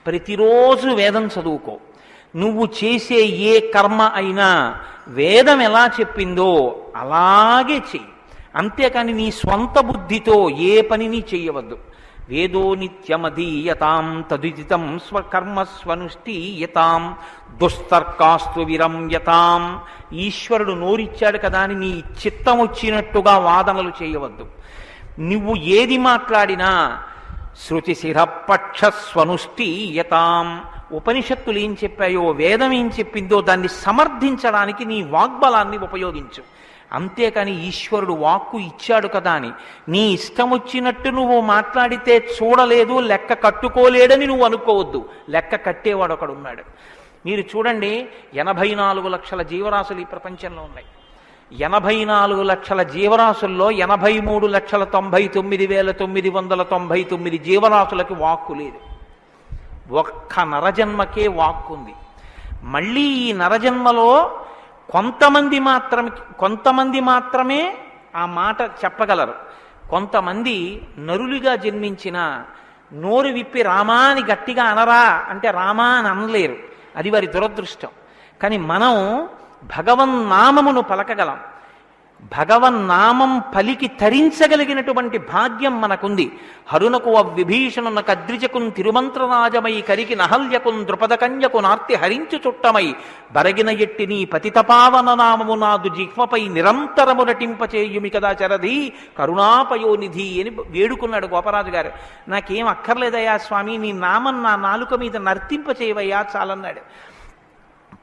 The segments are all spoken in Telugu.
ప్రతిరోజు వేదం చదువుకో. నువ్వు చేసే ఏ కర్మ అయినా వేదం ఎలా చెప్పిందో అలాగే చెయ్యి. అంతేకాని నీ స్వంత బుద్ధితో ఏ పనిని చెయ్యవద్దు. వేదో నిత్యమధీయతాం తదుదితం స్వకర్మస్వనుష్ఠీయతాం దుస్తర్కాస్తు విరమ్యతాం. ఈశ్వరుడు నోరిచ్చాడు కదా అని నీ చిత్తం వచ్చినట్టుగా వాదనలు చేయవద్దు. నువ్వు ఏది మాట్లాడినా శృతిశిరపక్షస్వనుష్ఠీయతాం. ఉపనిషత్తులు ఏం చెప్పాయో, వేదం ఏం చెప్పిందో దాన్ని సమర్థించడానికి నీ వాగ్బలాన్ని ఉపయోగించు. అంతేకాని ఈశ్వరుడు వాక్కు ఇచ్చాడు కదా అని నీ ఇష్టం వచ్చినట్టు నువ్వు మాట్లాడితే చూడలేదు, లెక్క కట్టుకోలేడని నువ్వు అనుకోవద్దు. లెక్క కట్టేవాడు ఒకడున్నాడు. మీరు చూడండి, 84 లక్షల జీవరాశులు ఈ ప్రపంచంలో ఉన్నాయి. 84 లక్షల జీవరాశుల్లో 83,99,999 జీవరాశులకి వాక్కు లేదు. ఒక్క నరజన్మకే వాక్కు ఉంది. మళ్ళీ ఈ నరజన్మలో కొంతమంది మాత్రమే ఆ మాట చెప్పగలరు. కొంతమంది నరులుగా జన్మించిన నోరు విప్పి రామా అని గట్టిగా అనరా అంటే రామా అని అనలేరు. అది వారి దురదృష్టం. కానీ మనం భగవన్నామమును పలకగలం. భగవన్నామం పలికి తరించగలిగినటువంటి భాగ్యం మనకుంది. హరునకు విభీషణునకు అద్రిజకున్ తిరుమంత్రరాజమై కరికి నహల్యకున్ ద్రుపద కన్యకు నార్తి హరించు చుట్టమై బరగిన ఎట్టి నీ పతితపావన నామము నాదు జిహ్మపై నిరంతరము నటింపచేయుమి కదా చరధి కరుణాపయోనిధి అని వేడుకున్నాడు గోపరాజు గారు. నాకేం అక్కర్లేదయ్యా స్వామి, నీ నామం నా నాలుక మీద నర్తింపచేయవయ్యా చాలన్నాడు.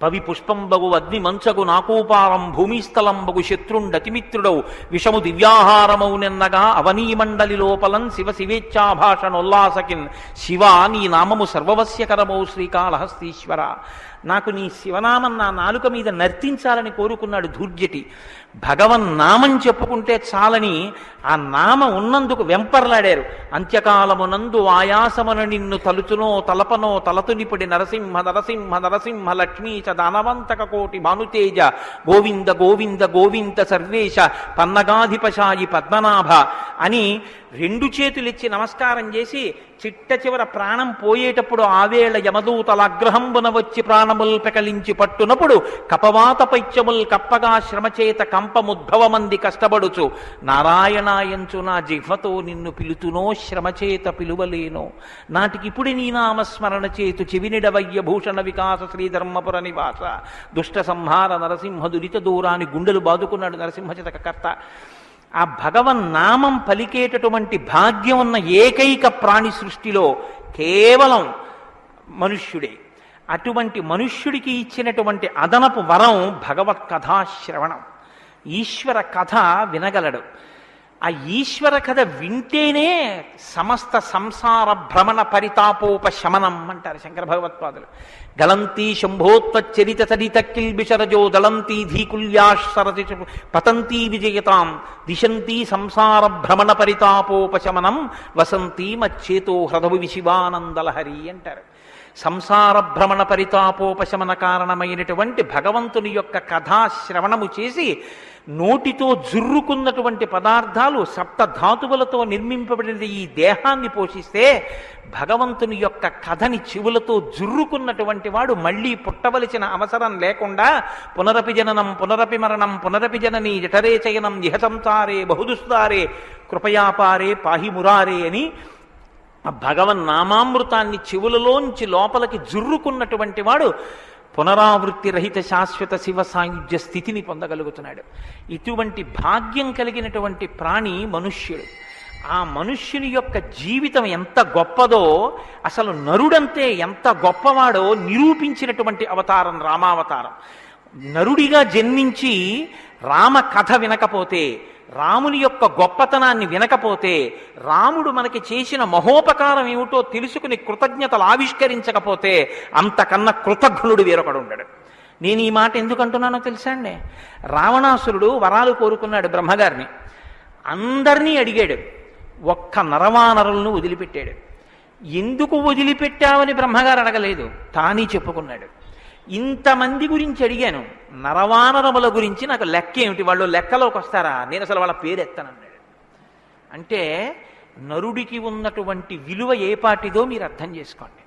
పవి పుష్పంబగు అగ్ని మంచగు నాకూపారం భూమిస్థలంబగు శత్రుండతిమిత్రుడవు విషము దివ్యాహారమౌ నెన్నగా అవనీమండలి లోపలం శివ శివేచ్ఛాభాషణోల్లాసకిన్ శివ నీ నామము సర్వవస్యకరమౌ శ్రీకాళహస్తీశ్వర. నాకు నీ శివనామం నా నాలుక మీద నర్తించాలని కోరుకున్నాడు ధూర్జటి. భగవన్నామం చెప్పుకుంటే చాలని ఆ నామం ఉన్నందుకు వెంపర్లాడారు. అంత్యకాలమునందు ఆయాసమున నిన్ను తలుచునో తలపనో తలతునిపడి నరసింహ నరసింహ నరసింహ లక్ష్మీ చ దానవంతక కోటి భానుతేజ గోవింద గోవింద గోవింద సర్వేశ పన్నగాధిపశాయి పద్మనాభ అని 2 చేతులిచ్చి నమస్కారం చేసి చిట్ట చివర ప్రాణం పోయేటప్పుడు ఆవేళ యమదూతల అగ్రహంబున వచ్చి ప్రాణముల్ పెకలించి పట్టునప్పుడు కపవాత పైత్యముల్ కప్పగా శ్రమచేత కంపముద్భవమంది కష్టపడుచు నారాయణాయంచు నా జిహ్వతో నిన్ను పిలుతునో శ్రమచేత పిలువలేనో నాటికిప్పుడు నీ నామస్మరణ చేతు చెవినిడవయ్య భూషణ వికాస శ్రీధర్మపుర నివాస దుష్ట సంహార నరసింహ దురిత దూరాన్ని గుండెలు బాదుకున్నాడు నరసింహచతక కర్త. ఆ భగవన్నామం పలికేటటువంటి భాగ్యం ఉన్న ఏకైక ప్రాణి సృష్టిలో కేవలం మనుష్యుడే. అటువంటి మనుష్యుడికి ఇచ్చినటువంటి అదనపు వరం భగవత్ కథాశ్రవణం. ఈశ్వర కథ వినగలడు. ఆ ఈశ్వర కథ వింటేనే సమస్త సంసార భ్రమణ పరితాపోపశమనం అంటారు శంకర భగవత్పాదులు. గలంతి శంభోత్వచ్చరిత చరిత కిల్బిషరజో దళంతి ధీకుల్యాసరతి పతంతి విజయతాం దిశంతి సంసార భ్రమణ పరితాపోపశమనం వసంతి మచ్చేతో హృదవు విశివానందలహరి అంటారు. సంసార భ్రమణ పరితాపోపశమన కారణమైనటువంటి భగవంతుని యొక్క కథాశ్రవణము చేసి నోటితో జుర్రుకున్నటువంటి పదార్థాలు సప్తధాతువులతో నిర్మింపబడిన ఈ దేహాన్ని పోషిస్తే భగవంతుని యొక్క కథని చెవులతో జుర్రుకున్నటువంటి వాడు మళ్ళీ పుట్టవలసిన అవసరం లేకుండా పునరపి జననం పునరపి మరణం పునరపి జనని జఠరే చయనం ఇహ సంసారే బహుదుస్తారే కృపయాపారే పాహి మురారే అని ఆ భగవన్నామామృతాన్ని చెవులలోంచి లోపలికి జుర్రుకున్నటువంటి వాడు పునరావృత్తి రహిత శాశ్వత శివ సాయుధ్య స్థితిని పొందగలుగుతున్నాడు. ఇటువంటి భాగ్యం కలిగినటువంటి ప్రాణి మనుష్యుడు. ఆ మనుష్యుని యొక్క జీవితం ఎంత గొప్పదో, అసలు నరుడంతే ఎంత గొప్పవాడో నిరూపించినటువంటి అవతారం రామావతారం. నరుడిగా జన్మించి రామ కథ వినకపోతే, రాముని యొక్క గొప్పతనాన్ని వినకపోతే, రాముడు మనకి చేసిన మహోపకారం ఏమిటో తెలుసుకుని కృతజ్ఞతలు ఆవిష్కరించకపోతే అంతకన్నా కృతజ్ఞుడు వేరొకడు ఉండడు. నేను ఈ మాట ఎందుకు అంటున్నానో తెలుసా అండి? రావణాసురుడు వరాలు కోరుకున్నాడు బ్రహ్మగారిని. అందరినీ అడిగాడు, ఒక్క నరవానరులను వదిలిపెట్టాడు. ఎందుకు వదిలిపెట్టావని బ్రహ్మగారు అడగలేదు, తానీ చెప్పుకున్నాడు. ఇంతమంది గురించి అడిగాను, నరవానరముల గురించి నాకు లెక్క ఏమిటి, వాళ్ళు లెక్కలోకి వస్తారా, నేను అసలు వాళ్ళ పేరు ఎత్తనన్నాడు. అంటే నరుడికి ఉన్నటువంటి విలువ ఏ పాటిదో మీరు అర్థం చేసుకోండి.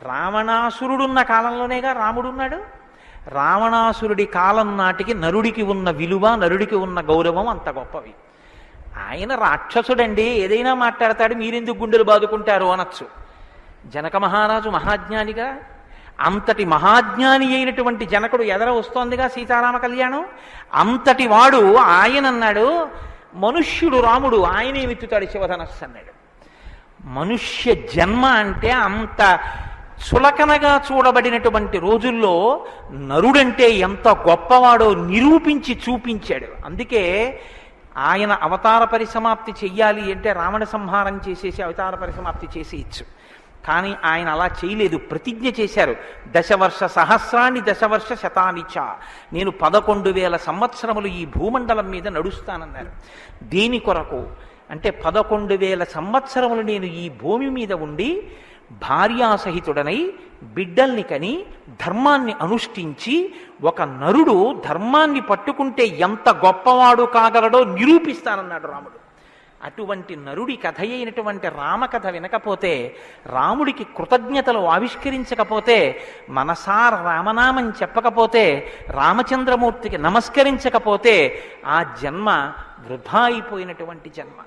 రావణాసురుడున్న కాలంలోనేగా రాముడున్నాడు. రావణాసురుడి కాలం నాటికి నరుడికి ఉన్న విలువ, నరుడికి ఉన్న గౌరవం అంత గొప్పవి. ఆయన రాక్షసుడండి, ఏదైనా మాట్లాడతాడు, మీరెందుకు గుండెలు బాదుకుంటారు అనొచ్చు. జనక మహారాజు మహాజ్ఞానిగా, అంతటి మహాజ్ఞాని అయినటువంటి జనకుడు ఎదర వస్తోందిగా సీతారామ కళ్యాణం. అంతటి వాడు ఆయన అన్నాడు, మనుష్యుడు రాముడు, ఆయనే విత్తుతాడు శివధనస్సు అన్నాడు. మనుష్య జన్మ అంటే అంత చులకనగా చూడబడినటువంటి రోజుల్లో నరుడంటే ఎంత గొప్పవాడో నిరూపించి చూపించాడు. అందుకే ఆయన అవతార పరిసమాప్తి చెయ్యాలి అంటే రావణ సంహారం చేసేసి అవతార పరిసమాప్తి చేసేయచ్చు. కానీ ఆయన అలా చేయలేదు, ప్రతిజ్ఞ చేశారు. దశవర్ష సహస్రాన్ని దశవర్ష శతానిచ, నేను 11,000 సంవత్సరములు ఈ భూమండలం మీద నడుస్తానన్నారు. దేని కొరకు అంటే 11,000 సంవత్సరములు నేను ఈ భూమి మీద ఉండి భార్యాసహితుడనై బిడ్డల్ని కని ధర్మాన్ని అనుష్ఠించి ఒక నరుడు ధర్మాన్ని పట్టుకుంటే ఎంత గొప్పవాడు కాగలడో నిరూపిస్తానన్నాడు రాముడు. అటువంటి నరుడి కథ అయినటువంటి రామకథ వినకపోతే, రాముడికి కృతజ్ఞతలు ఆవిష్కరించకపోతే, మనసార రామనామం చెప్పకపోతే, రామచంద్రమూర్తికి నమస్కరించకపోతే ఆ జన్మ వృధా అయిపోయినటువంటి జన్మ.